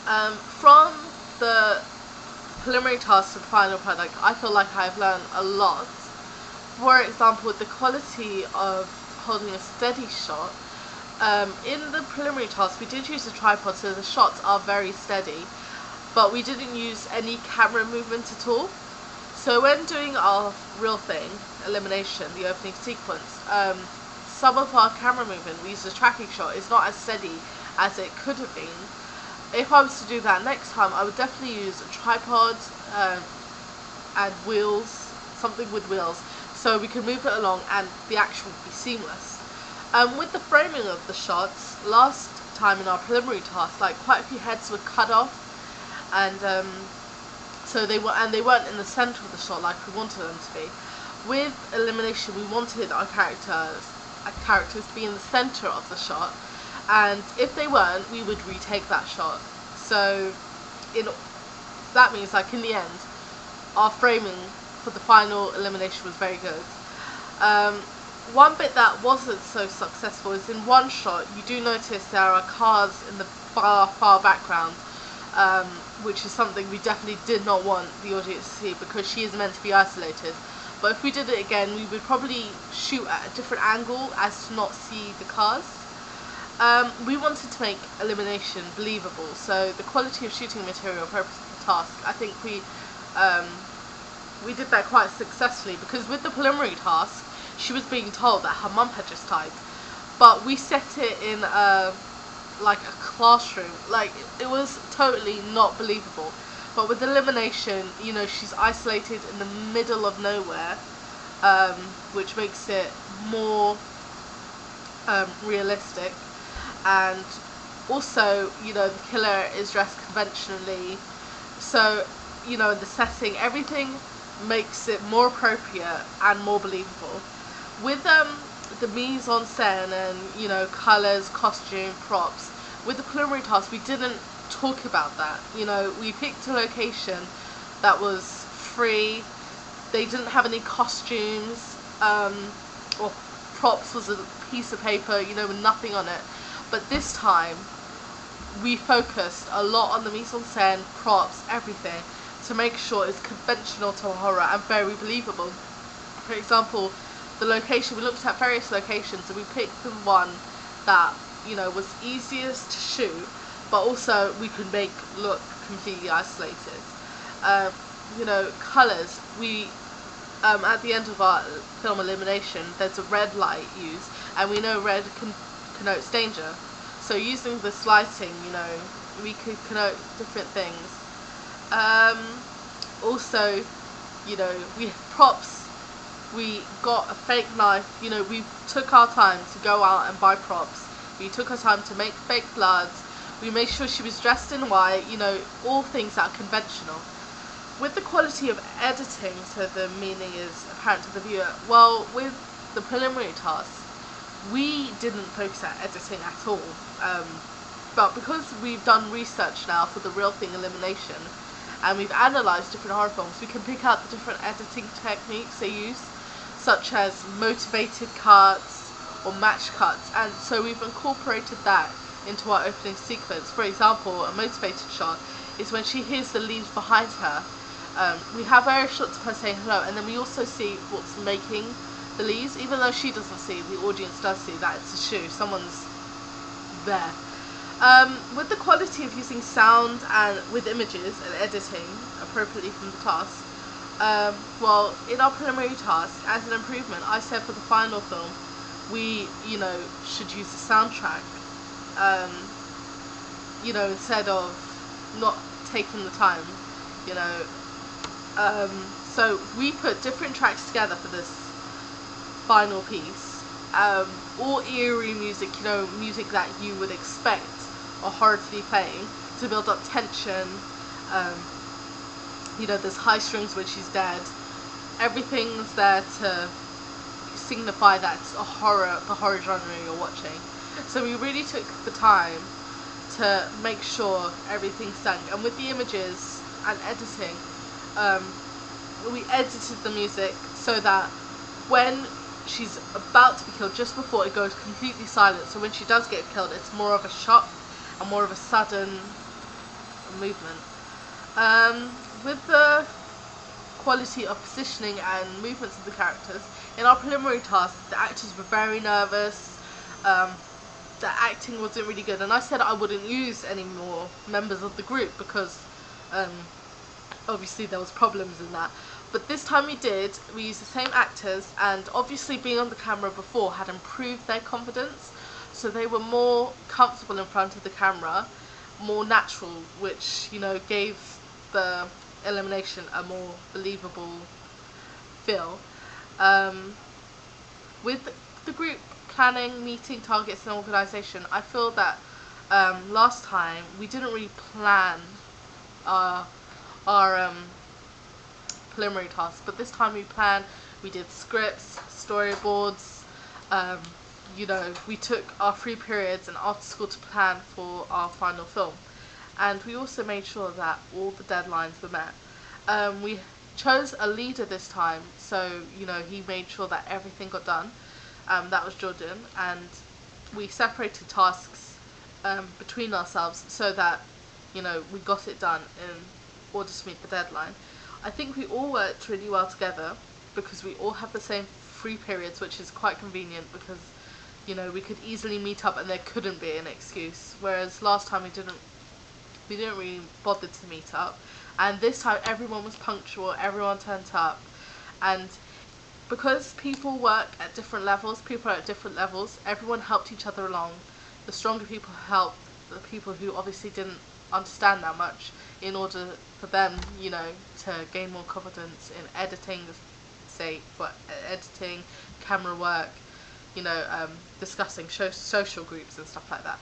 From the preliminary task to the final product, I feel like I've learned a lot. For example, with the quality of holding a steady shot, in the preliminary task we did use a tripod, so the shots are very steady, but we didn't use any camera movement at all. So when doing our real thing, elimination, the opening sequence, some of our camera movement, we used a tracking shot, is not as steady as it could have been. If I was to do that next time, I would definitely use a tripod and wheels, something with wheels, so we can move it along and the action would be seamless. With the framing of the shots, last time in our preliminary task, like quite a few heads were cut off, and so they weren't in the center of the shot like we wanted them to be. With elimination, we wanted our characters to be in the center of the shot, and if they weren't, we would retake that shot. So that means, like, in the end, our framing for the final elimination was very good. One bit that wasn't so successful is in one shot you do notice there are cars in the far background, which is something we definitely did not want the audience to see because she is meant to be isolated. But if we did it again, we would probably shoot at a different angle as to not see the cars. We wanted to make elimination believable, so the quality of shooting material for the task, I think we did that quite successfully, because with the preliminary task, she was being told that her mum had just died, but we set it in like a classroom. Like, it was totally not believable. But with elimination, you know, she's isolated in the middle of nowhere, which makes it more realistic. And also, you know, the killer is dressed conventionally, so, you know, the setting, everything makes it more appropriate and more believable. With the mise en scène and, you know, colours, costume, props, with the preliminary task we didn't talk about that. You know, we picked a location that was free, they didn't have any costumes, or props was a piece of paper, you know, with nothing on it. But this time we focused a lot on the mise en scène, props, everything, to make sure it's conventional to horror and very believable. For example, the location, we looked at various locations and we picked the one that, you know, was easiest to shoot, but also we could make look completely isolated. You know, colours, we at the end of our film elimination, there's a red light used, and we know red connotes danger. So using this lighting, you know, we could connote different things. Also, you know, we props. We got a fake knife. You know, we took our time to go out and buy props. We took our time to make fake bloods. We made sure she was dressed in white. You know, all things that are conventional. With the quality of editing, so the meaning is apparent to the viewer. Well, with the preliminary task, we didn't focus at editing at all. But because we've done research now for the Real Thing elimination, and we've analysed different horror films, we can pick out the different editing techniques they use, such as motivated cuts or match cuts, and so we've incorporated that into our opening sequence. For example, a motivated shot is when she hears the leaves behind her. We have various shots of her saying hello, and then we also see what's making the leaves. Even though she doesn't see, the audience does see that it's a shoe, someone's there. With the quality of using sound and with images and editing appropriately from the task, well, in our preliminary task, as an improvement, I said for the final film, we, you know, should use the soundtrack, you know, instead of not taking the time, you know. So we put different tracks together for this final piece, all eerie music, you know, music that you would expect a horror to be playing to build up tension. You know, there's high strings when she's dead. Everything's there to signify that it's the horror genre you're watching. So we really took the time to make sure everything sank. And with the images and editing, we edited the music so that when she's about to be killed, just before it goes completely silent, so when she does get killed, it's more of a shock and more of a sudden and movement. With the quality of positioning and movements of the characters, in our preliminary tasks, the actors were very nervous. The acting wasn't really good, and I said I wouldn't use any more members of the group because obviously there was problems in that. But this time we did. We used the same actors, and obviously being on the camera before had improved their confidence, so they were more comfortable in front of the camera, more natural, which, you know, gave the elimination a more believable feel. With the group planning, meeting targets and organisation, I feel that last time we didn't really plan our preliminary tasks, but this time we planned. We did scripts, storyboards. You know, we took our free periods and after school to plan for our final film, and we also made sure that all the deadlines were met. We chose a leader this time, so, you know, he made sure that everything got done. That was Jordan, and we separated tasks between ourselves so that, you know, we got it done in order to meet the deadline. I think we all worked really well together because we all have the same free periods, which is quite convenient because, you know, we could easily meet up and there couldn't be an excuse, whereas last time we didn't really bother to meet up. And this time everyone was punctual, everyone turned up, and because people work at different levels, people are at different levels, everyone helped each other along. The stronger people helped the people who obviously didn't understand that much, in order for them, you know, to gain more confidence in editing, say, for editing, camera work, you know, discussing social groups and stuff like that.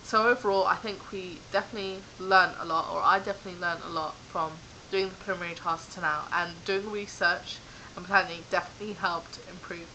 So overall, I think we definitely learned a lot, or I definitely learned a lot from doing the preliminary tasks to now, and doing research and planning definitely helped improve